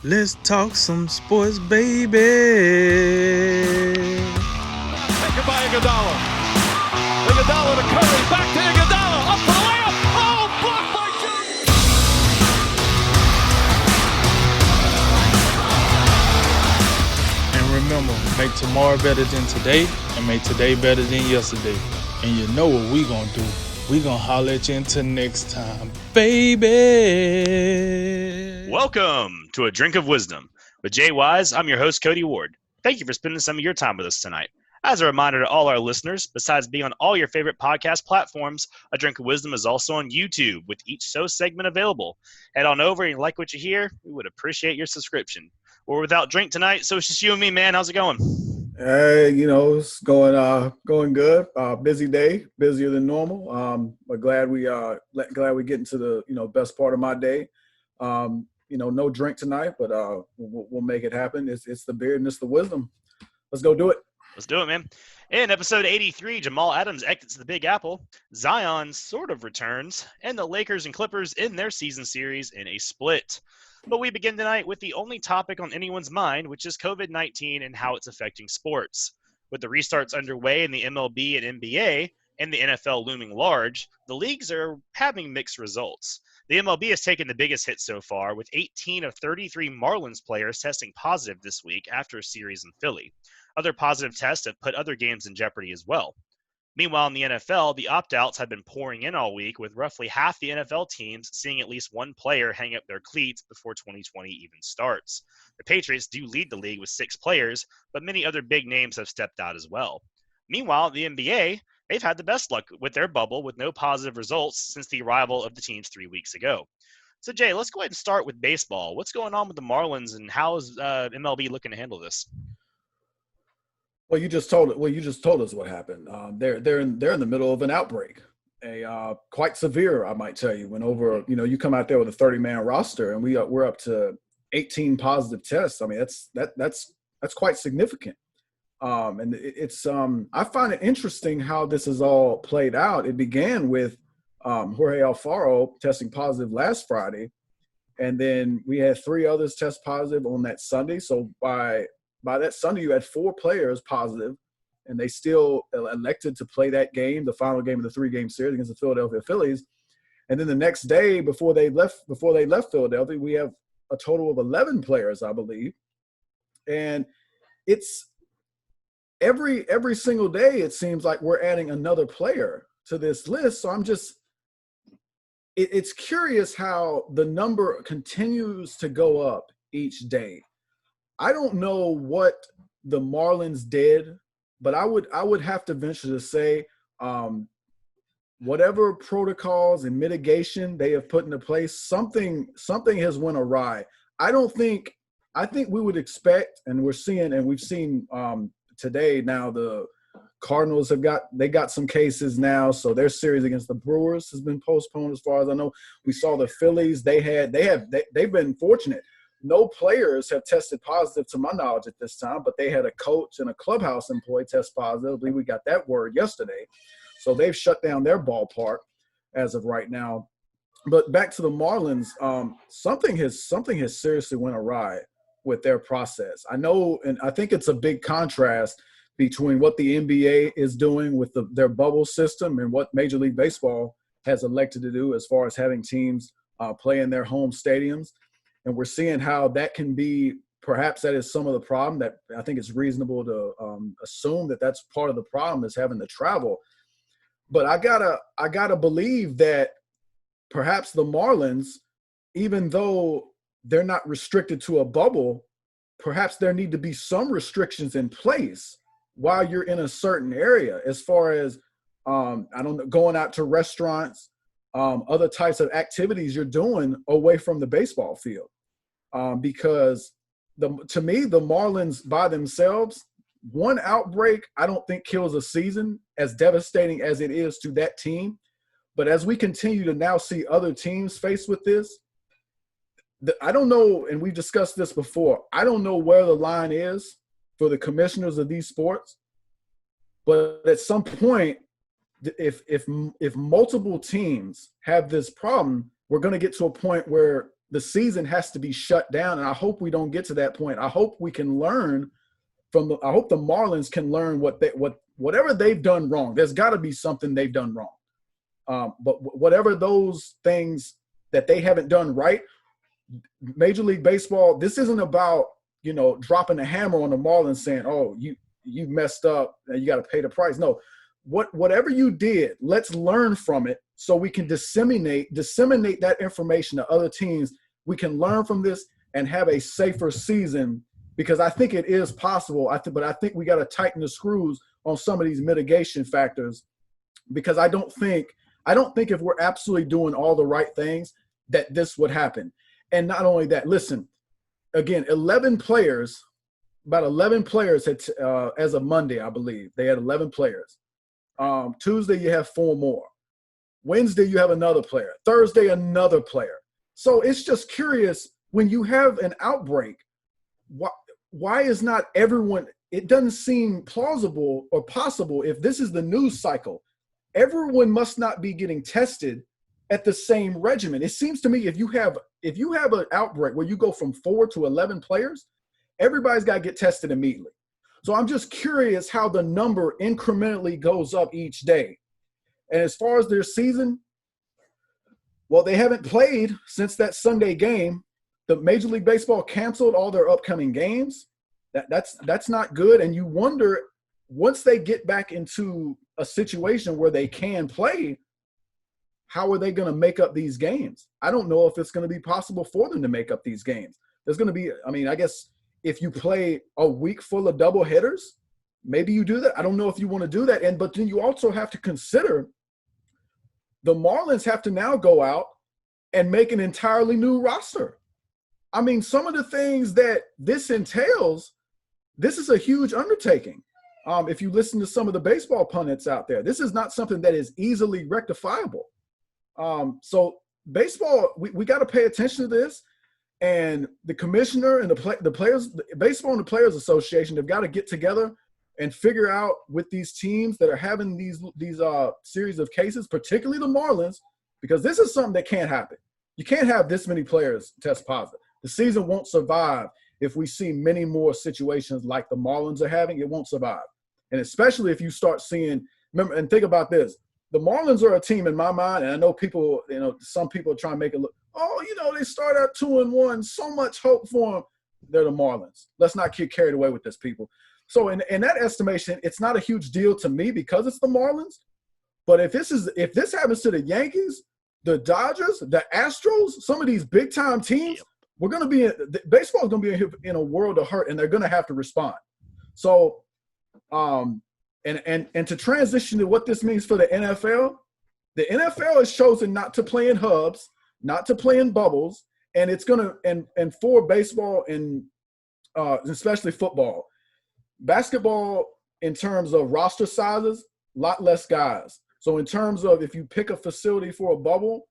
Let's talk some sports, baby. Taken by Iguodala. Iguodala to Curry. Back to Iguodala. Up for the layup. Oh, blocked by Jones. And remember, make tomorrow better than today, and make today better than yesterday. And you know what we gonna do. We gonna holler at you until next time, baby. Welcome to A Drink of Wisdom. With Jay Wise, I'm your host, Cody Ward. Thank you for spending some of your time with us tonight. As a reminder to all our listeners, besides being on all your favorite podcast platforms, A Drink of Wisdom is also on YouTube, with each show segment available. Head on over and you like what you hear, we would appreciate your subscription. We're without drink tonight, so it's just you and me, man. How's it going? It's going good. Busy day, busier than normal. But glad we get into the best part of my day. No drink tonight, but we'll make it happen. It's the beard and it's the wisdom. Let's go do it. Let's do it, man. In episode 83, Jamal Adams exits the Big Apple, Zion sort of returns, and the Lakers and Clippers end their season series in a split. But we begin tonight with the only topic on anyone's mind, which is COVID-19 and how it's affecting sports. With the restarts underway in the MLB and NBA, and the NFL looming large, the leagues are having mixed results. The MLB has taken the biggest hit so far, with 18 of 33 Marlins players testing positive this week after a series in Philly. Other positive tests have put other games in jeopardy as well. Meanwhile, in the NFL, the opt-outs have been pouring in all week, with roughly half the NFL teams seeing at least one player hang up their cleats before 2020 even starts. The Patriots do lead the league with 6 players, but many other big names have stepped out as well. Meanwhile, the NBA, they've had the best luck with their bubble, with no positive results since the arrival of the teams 3 weeks ago. So, Jay, let's go ahead and start with baseball. What's going on with the Marlins, and how is MLB looking to handle this? Well, you just told us what happened. They're in the middle of an outbreak, quite severe, I might tell you. When over, you come out there with a 30-man roster, and we're up to 18 positive tests. I mean, that's quite significant. And it's I find it interesting how this has all played out. It began with Jorge Alfaro testing positive last Friday, and then we had 3 others test positive on that Sunday. So by that Sunday, you had 4 players positive, and they still elected to play that game, the final game of the 3-game series against the Philadelphia Phillies. And then the next day, before they left Philadelphia, we have a total of 11 players, I believe. And it's every single day, it seems like we're adding another player to this list. So it's curious how the number continues to go up each day. I don't know what the Marlins did, but I would have to venture to say whatever protocols and mitigation they have put into place, something has went awry. I think we would expect, and we've seen today now the Cardinals got some cases now, so their series against the Brewers has been postponed as far as I know. We saw the Phillies, they've been fortunate. No players have tested positive to my knowledge at this time, but they had a coach and a clubhouse employee test positive. I believe we got that word yesterday. So they've shut down their ballpark as of right now. But back to the Marlins, something has seriously went awry with their process. I know, and I think it's a big contrast between what the NBA is doing with their bubble system and what Major League Baseball has elected to do as far as having teams play in their home stadiums. And we're seeing how that can be, perhaps that is some of the problem. That I think it's reasonable to assume that that's part of the problem, is having to travel. But I gotta believe that perhaps the Marlins, even though they're not restricted to a bubble, perhaps there need to be some restrictions in place while you're in a certain area, as far as going out to restaurants, other types of activities you're doing away from the baseball field. Because to me, the Marlins by themselves, one outbreak, I don't think kills a season, as devastating as it is to that team. But as we continue to now see other teams faced with this, I don't know, and we've discussed this before, I don't know where the line is for the commissioners of these sports. But at some point, if multiple teams have this problem, we're going to get to a point where the season has to be shut down. And I hope we don't get to that point. I hope we can learn I hope the Marlins can learn whatever they've done wrong. There's got to be something they've done wrong. But whatever those things that they haven't done right, Major League Baseball, this isn't about, dropping a hammer on the Marlins saying, oh, you messed up and you got to pay the price. No, whatever you did, let's learn from it so we can disseminate that information to other teams. We can learn from this and have a safer season, because I think it is possible. But I think we got to tighten the screws on some of these mitigation factors, because I don't think if we're absolutely doing all the right things that this would happen. And not only that, listen, again, about 11 players had, as of Monday, I believe, they had 11 players. Tuesday, you have 4 more. Wednesday, you have another player. Thursday, another player. So it's just curious, when you have an outbreak, why is not everyone – it doesn't seem plausible or possible, if this is the news cycle, everyone must not be getting tested at the same regimen. It seems to me if you have an outbreak where you go from 4 to 11 players, everybody's got to get tested immediately. So I'm just curious how the number incrementally goes up each day. And as far as their season, well, they haven't played since that Sunday game. The Major League Baseball canceled all their upcoming games. That's not good. And you wonder, once they get back into a situation where they can play, how are they going to make up these games? I don't know if it's going to be possible for them to make up these games. There's going to be, I guess if you play a week full of double hitters, maybe you do that. I don't know if you want to do that. But then you also have to consider the Marlins have to now go out and make an entirely new roster. Some of the things that this entails, this is a huge undertaking. If you listen to some of the baseball pundits out there, this is not something that is easily rectifiable. So baseball, we got to pay attention to this, and the commissioner and the players, baseball and the Players Association have got to get together and figure out with these teams that are having these series of cases, particularly the Marlins, because this is something that can't happen. You can't have this many players test positive. The season won't survive if we see many more situations like the Marlins are having. It won't survive. And especially if you start seeing, remember, and think about this, the Marlins are a team in my mind, and I know people, some people are trying to make it look, they start out 2-1, so much hope for them. They're the Marlins. Let's not get carried away with this, people. So in that estimation, it's not a huge deal to me because it's the Marlins. But if this happens to the Yankees, the Dodgers, the Astros, some of these big time teams, we're going to be baseball is going to be in a world of hurt, and they're going to have to respond. So, and to transition to what this means for the NFL has chosen not to play in hubs, not to play in bubbles, and it's going to and for baseball and especially football, basketball in terms of roster sizes, a lot less guys. So in terms of if you pick a facility for a bubble,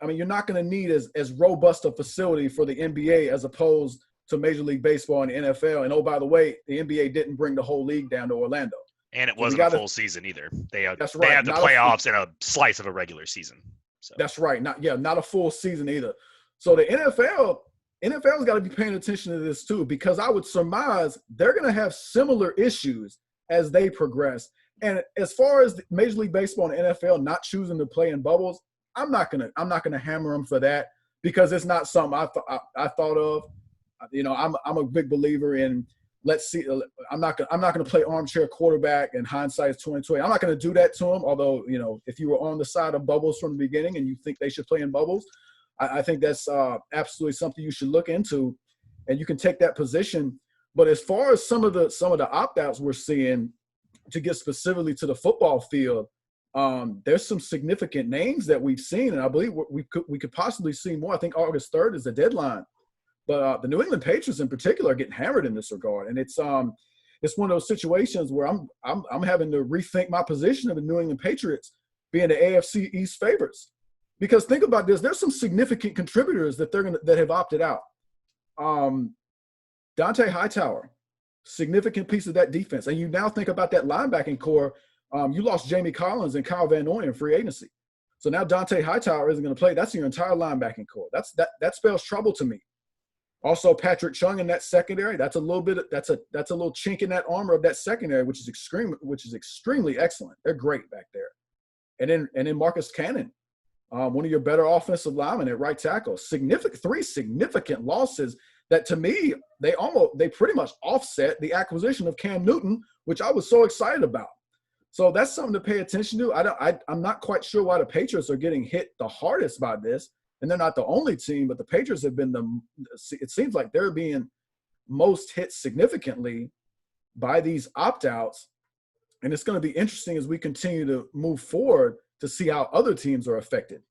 you're not going to need as robust a facility for the NBA as opposed to Major League Baseball and the NFL. And, oh, by the way, the NBA didn't bring the whole league down to Orlando. And it wasn't a full season either. They had the playoffs and a slice of a regular season. So. That's right. Not a full season either. So the NFL's got to be paying attention to this too, because I would surmise they're going to have similar issues as they progress. And as far as Major League Baseball and NFL not choosing to play in bubbles, I'm not gonna hammer them for that, because it's not something I thought of. I'm a big believer in, let's see. I'm not gonna play armchair quarterback and hindsight is 2020. I'm not gonna do that to them. Although if you were on the side of bubbles from the beginning and you think they should play in bubbles, I think that's absolutely something you should look into, and you can take that position. But as far as some of the opt-outs we're seeing, to get specifically to the football field, there's some significant names that we've seen, and I believe we could possibly see more. I think August 3rd is the deadline, but the New England Patriots in particular are getting hammered in this regard, and it's one of those situations where I'm having to rethink my position of the New England Patriots being the AFC East favorites, because think about this: there's some significant contributors that have opted out. Dante Hightower, significant piece of that defense, and you now think about that linebacking core. You lost Jamie Collins and Kyle Van Noy in free agency. So now Dante Hightower isn't going to play. That's your entire linebacking core. That spells trouble to me. Also, Patrick Chung in that secondary. That's a little chink in that armor of that secondary, which is extremely excellent. They're great back there. And then Marcus Cannon, one of your better offensive linemen at right tackle. Three significant losses that, to me, they pretty much offset the acquisition of Cam Newton, which I was so excited about. So that's something to pay attention to. I'm not quite sure why the Patriots are getting hit the hardest by this, and they're not the only team, but the Patriots have been it seems like they're being most hit significantly by these opt-outs. And it's going to be interesting as we continue to move forward to see how other teams are affected.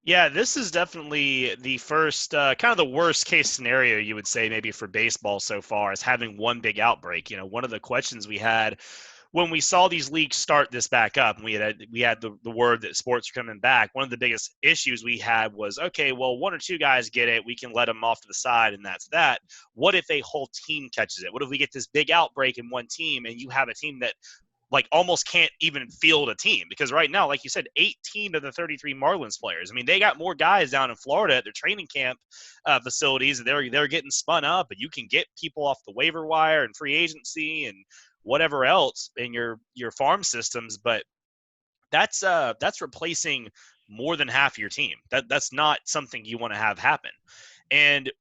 Yeah, this is definitely the first, kind of the worst case scenario, you would say, maybe for baseball so far, is having one big outbreak. You know, one of the questions we had when we saw these leagues start this back up, and we had the word that sports are coming back, one of the biggest issues we had was, okay, well, one or two guys get it, we can let them off to the side, and that's that. What if a whole team catches it? What if we get this big outbreak in one team, and you have a team that like almost can't even field a team? Because right now, like you said, 18 of the 33 Marlins players, I mean, they got more guys down in Florida at their training camp facilities. They're getting spun up, and you can get people off the waiver wire and free agency and whatever else in your farm systems, but that's replacing more than half your team. That's not something you want to have happen. And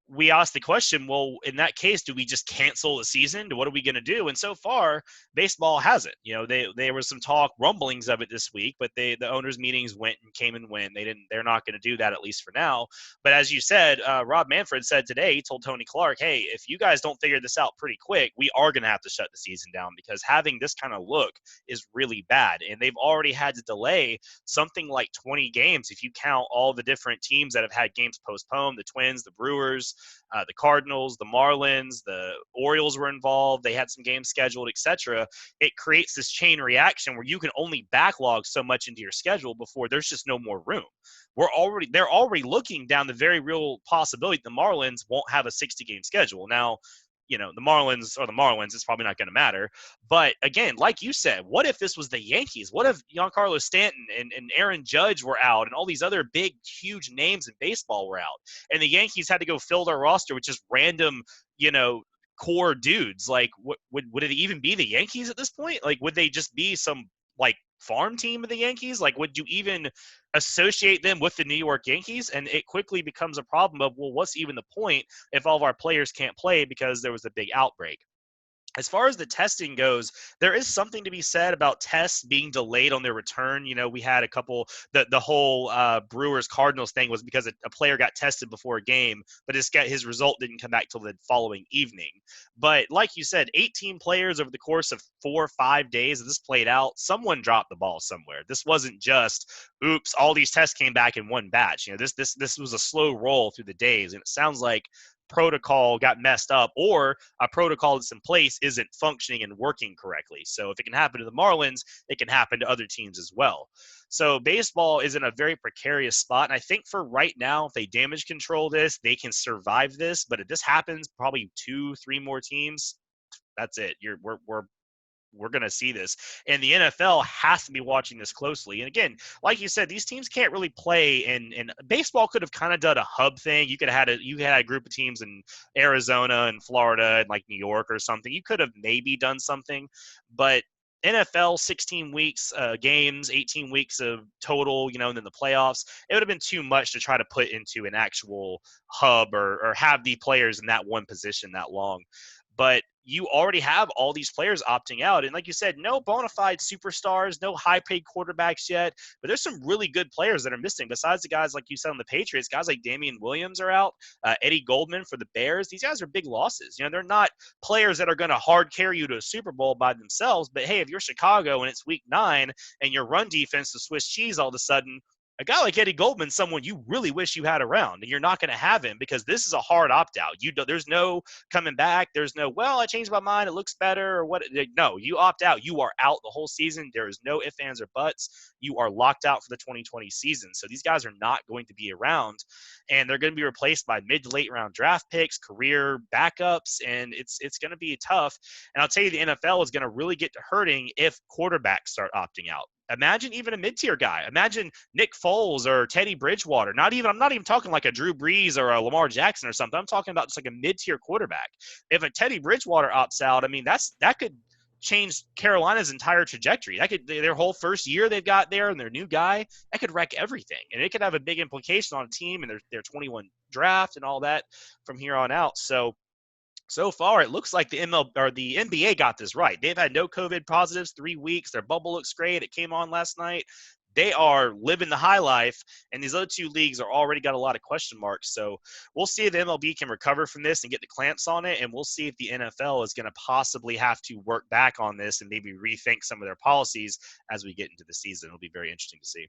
we asked the question, well, in that case, do we just cancel the season? What are we going to do? And so far, baseball hasn't. You know, there was some rumblings of it this week, but the owners' meetings came and went. They're not going to do that, at least for now. But as you said, Rob Manfred said today, he told Tony Clark, hey, if you guys don't figure this out pretty quick, we are going to have to shut the season down, because having this kind of look is really bad. And they've already had to delay something like 20 games if you count all the different teams that have had games postponed: the Twins, the Brewers, the Cardinals, the Marlins, the Orioles were involved. They had some games scheduled, etc. It creates this chain reaction where you can only backlog so much into your schedule before there's just no more room. They're already looking down the very real possibility that the Marlins won't have a 60-game schedule. Now, you know, the Marlins are the Marlins. It's probably not going to matter. But again, like you said, what if this was the Yankees? What if Giancarlo Stanton and Aaron Judge were out, and all these other big, huge names in baseball were out, and the Yankees had to go fill their roster with just random, you know, core dudes? Like, would it even be the Yankees at this point? Like, would they just be some like farm team of the Yankees? Like, would you even associate them with the New York Yankees? And it quickly becomes a problem of, well, what's even the point if all of our players can't play because there was a big outbreak? As far as the testing goes, there is something to be said about tests being delayed on their return. You know, we had a couple, the whole Brewers-Cardinals thing was because a player got tested before a game, but his result didn't come back till the following evening. But like you said, 18 players over the course of 4 or 5 days that this played out, someone dropped the ball somewhere. This wasn't just, oops, all these tests came back in one batch. You know, this was a slow roll through the days, and it sounds like protocol got messed up, or a protocol that's in place isn't functioning and working correctly. So if it can happen to the Marlins, it can happen to other teams as well. So baseball is in a very precarious spot. And I think for right now, if they damage control this, they can survive this. But if this happens, probably 2-3 more teams, that's it. We're going to see this. And the NFL has to be watching this closely. And again, like you said, these teams can't really play. And baseball could have kind of done a hub thing. You had a group of teams in Arizona and Florida and like New York or something. You could have maybe done something. But NFL, 16 weeks games, 18 weeks of total, you know, and then the playoffs, it would have been too much to try to put into an actual hub or have the players in that one position that long. But you already have all these players opting out. And like you said, no bona fide superstars, no high-paid quarterbacks yet. But there's some really good players that are missing. Besides the guys like you said on the Patriots, guys like Damian Williams are out. Eddie Goldman for the Bears. These guys are big losses. You know, they're not players that are going to hard carry you to a Super Bowl by themselves. But, hey, if you're Chicago and it's week 9 and your run defense is Swiss cheese all of a sudden, a guy like Eddie Goldman, someone you really wish you had around, and you're not going to have him because this is a hard opt-out. There's no coming back. There's no, well, I changed my mind. It looks better or what. No, you opt out. You are out the whole season. There is no ifs, ands, or buts. You are locked out for the 2020 season. So these guys are not going to be around, and they're going to be replaced by mid to late round draft picks, career backups, and it's going to be tough. And I'll tell you, the NFL is going to really get to hurting if quarterbacks start opting out. Imagine even a mid-tier guy. Imagine Nick Foles or Teddy Bridgewater. I'm not even talking like a Drew Brees or a Lamar Jackson or something. I'm talking about just like a mid-tier quarterback. If a Teddy Bridgewater opts out, I mean, that could change Carolina's entire trajectory. That could, their whole first year they've got there and their new guy, that could wreck everything. And it could have a big implication on a team and their 21 draft and all that from here on out. So far, it looks like the NBA got this right. They've had no COVID positives 3 weeks. Their bubble looks great. It came on last night. They are living the high life, and these other two leagues are already got a lot of question marks. So we'll see if the MLB can recover from this and get the clamps on it, and we'll see if the NFL is going to possibly have to work back on this and maybe rethink some of their policies as we get into the season. It'll be very interesting to see.